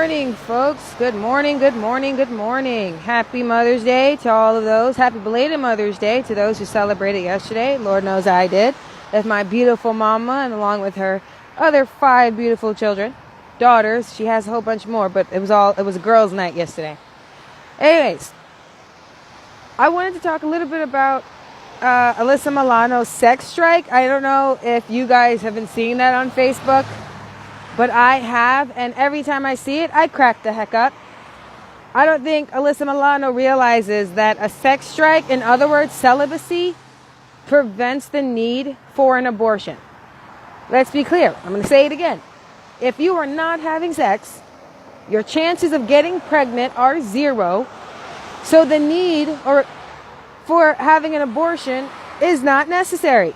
morning, folks. Good morning, good morning, good morning. Happy Mother's Day to all of those. Happy belated Mother's Day to those who celebrated yesterday. Lord knows I did. With my beautiful mama and along with her other 5 beautiful children, daughters. She has a whole bunch more, but it was a girls' night yesterday. Anyways, I wanted to talk a little bit about Alyssa Milano's sex strike. I don't know if you guys have been seeing that on Facebook, but I have, and every time I see it, I crack the heck up. I don't think Alyssa Milano realizes that a sex strike, in other words, celibacy, prevents the need for an abortion. Let's be clear. I'm going to say it again. If you are not having sex, your chances of getting pregnant are 0. So the need for having an abortion is not necessary.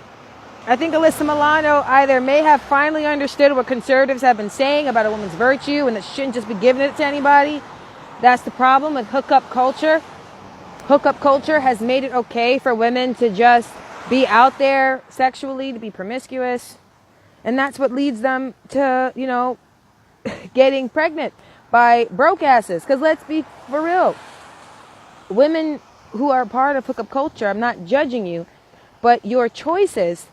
I think Alyssa Milano either may have finally understood what conservatives have been saying about a woman's virtue and that she shouldn't just be giving it to anybody. That's the problem with hookup culture. Hookup culture has made it okay for women to just be out there sexually, to be promiscuous. And that's what leads them to, getting pregnant by broke asses. Because let's be for real. Women who are part of hookup culture, I'm not judging you, but your choices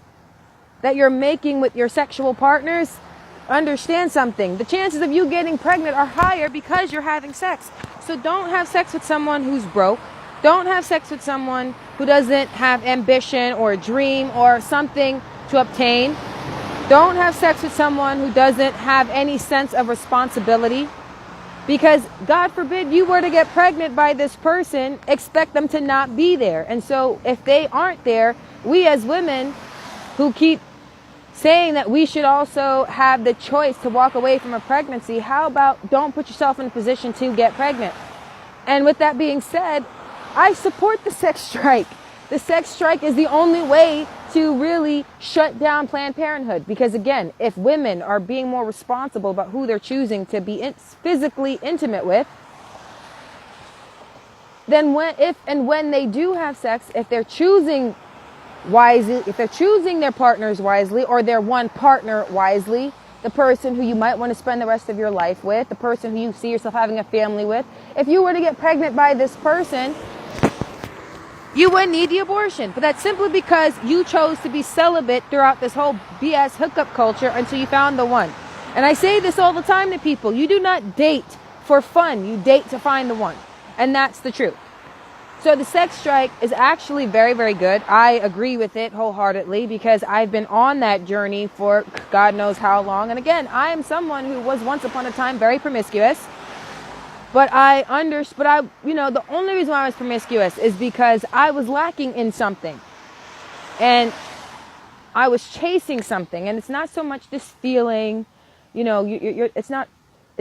that you're making with your sexual partners, understand something. The chances of you getting pregnant are higher because you're having sex. So don't have sex with someone who's broke. Don't have sex with someone who doesn't have ambition or a dream or something to obtain. Don't have sex with someone who doesn't have any sense of responsibility. Because God forbid you were to get pregnant by this person, expect them to not be there. And so if they aren't there, we as women who keep saying that we should also have the choice to walk away from a pregnancy, how about don't put yourself in a position to get pregnant? And with that being said, I support the sex strike. The sex strike is the only way to really shut down Planned Parenthood. Because again, if women are being more responsible about who they're choosing to be physically intimate with, then when they do have sex, if they're choosing wisely, if they're choosing their partners wisely or their one partner wisely, the person who you might want to spend the rest of your life with, the person who you see yourself having a family with, if you were to get pregnant by this person, you wouldn't need the abortion. But that's simply because you chose to be celibate throughout this whole BS hookup culture until you found the one. And I say this all the time to people. You do not date for fun. You date to find the one. And that's the truth. So the sex strike is actually very, very good. I agree with it wholeheartedly because I've been on that journey for God knows how long. And again, I am someone who was once upon a time very promiscuous. But the only reason why I was promiscuous is because I was lacking in something. And I was chasing something. And it's not so much this feeling, it's not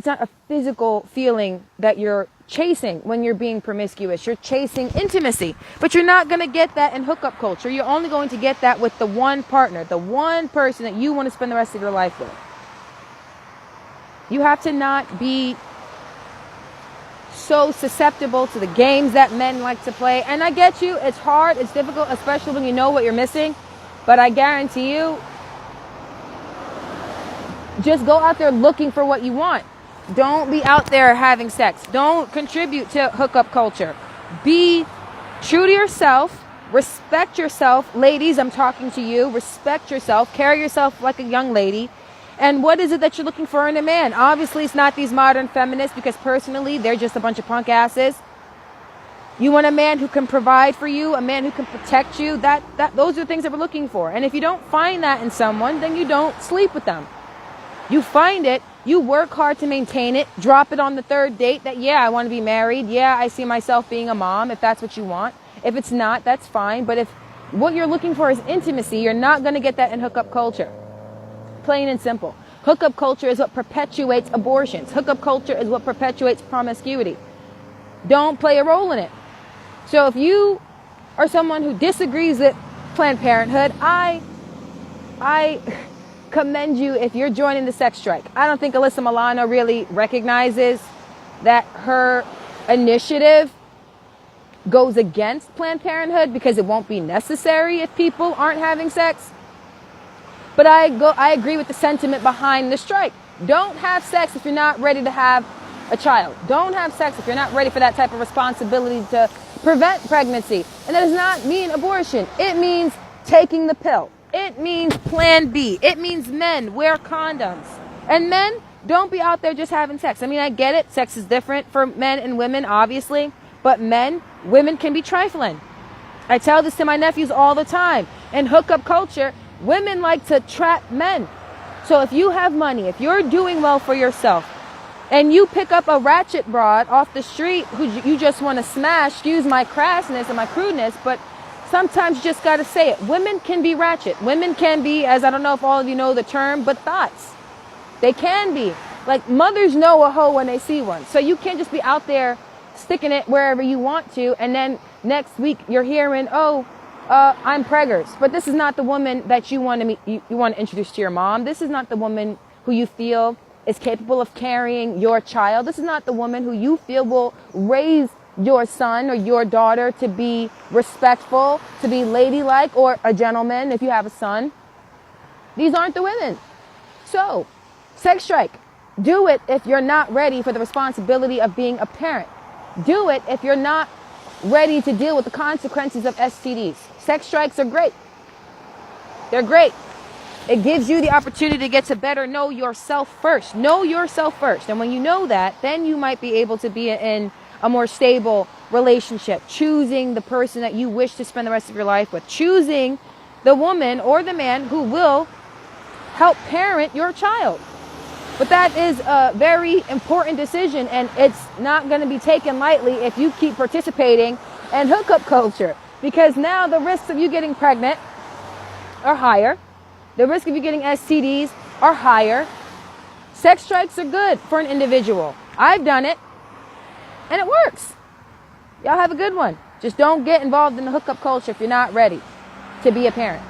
a physical feeling that you're chasing when you're being promiscuous. You're chasing intimacy. But you're not going to get that in hookup culture. You're only going to get that with the one partner, the one person that you want to spend the rest of your life with. You have to not be so susceptible to the games that men like to play. And I get you, it's hard, it's difficult, especially when you know what you're missing. But I guarantee you, just go out there looking for what you want. Don't be out there having sex. Don't contribute to hookup culture. Be true to yourself. Respect yourself. Ladies, I'm talking to you. Respect yourself. Carry yourself like a young lady. And what is it that you're looking for in a man? Obviously, it's not these modern feminists because personally, they're just a bunch of punk asses. You want a man who can provide for you, a man who can protect you. Those are the things that we're looking for. And if you don't find that in someone, then you don't sleep with them. You find it, you work hard to maintain it, drop it on the 3rd date that, yeah, I want to be married. Yeah, I see myself being a mom, if that's what you want. If it's not, that's fine. But if what you're looking for is intimacy, you're not going to get that in hookup culture. Plain and simple. Hookup culture is what perpetuates abortions. Hookup culture is what perpetuates promiscuity. Don't play a role in it. So if you are someone who disagrees with Planned Parenthood, I commend you if you're joining the sex strike. I don't think Alyssa Milano really recognizes that her initiative goes against Planned Parenthood because it won't be necessary if people aren't having sex. But I agree with the sentiment behind the strike. Don't have sex if you're not ready to have a child. Don't have sex if you're not ready for that type of responsibility to prevent pregnancy. And that does not mean abortion. It means taking the pill. It means plan B. It means men wear condoms. And men, don't be out there just having sex. I mean, I get it. Sex is different for men and women, obviously. But women can be trifling. I tell this to my nephews all the time. In hookup culture, women like to trap men. So if you have money, if you're doing well for yourself, and you pick up a ratchet broad off the street who you just want to smash, excuse my crassness and my crudeness, but sometimes you just got to say it. Women can be ratchet. Women can be, as I don't know if all of you know the term, but thoughts. They can be. Like, mothers know a hoe when they see one. So you can't just be out there sticking it wherever you want to, and then next week you're hearing, I'm preggers. But this is not the woman that you want to meet. You want to introduce to your mom. This is not the woman who you feel is capable of carrying your child. This is not the woman who you feel will raise your son or your daughter to be respectful, to be ladylike, or a gentleman if you have a son. These aren't the women. So, sex strike. Do it if you're not ready for the responsibility of being a parent. Do it if you're not ready to deal with the consequences of STDs. Sex strikes are great. They're great. It gives you the opportunity to get to better know yourself first. Know yourself first. And when you know that, then you might be able to be in a more stable relationship, choosing the person that you wish to spend the rest of your life with, choosing the woman or the man who will help parent your child. But that is a very important decision, and it's not going to be taken lightly if you keep participating in hookup culture, because now the risks of you getting pregnant are higher. The risk of you getting STDs are higher. Sex strikes are good for an individual. I've done it, and it works. Y'all have a good one. Just don't get involved in the hookup culture if you're not ready to be a parent.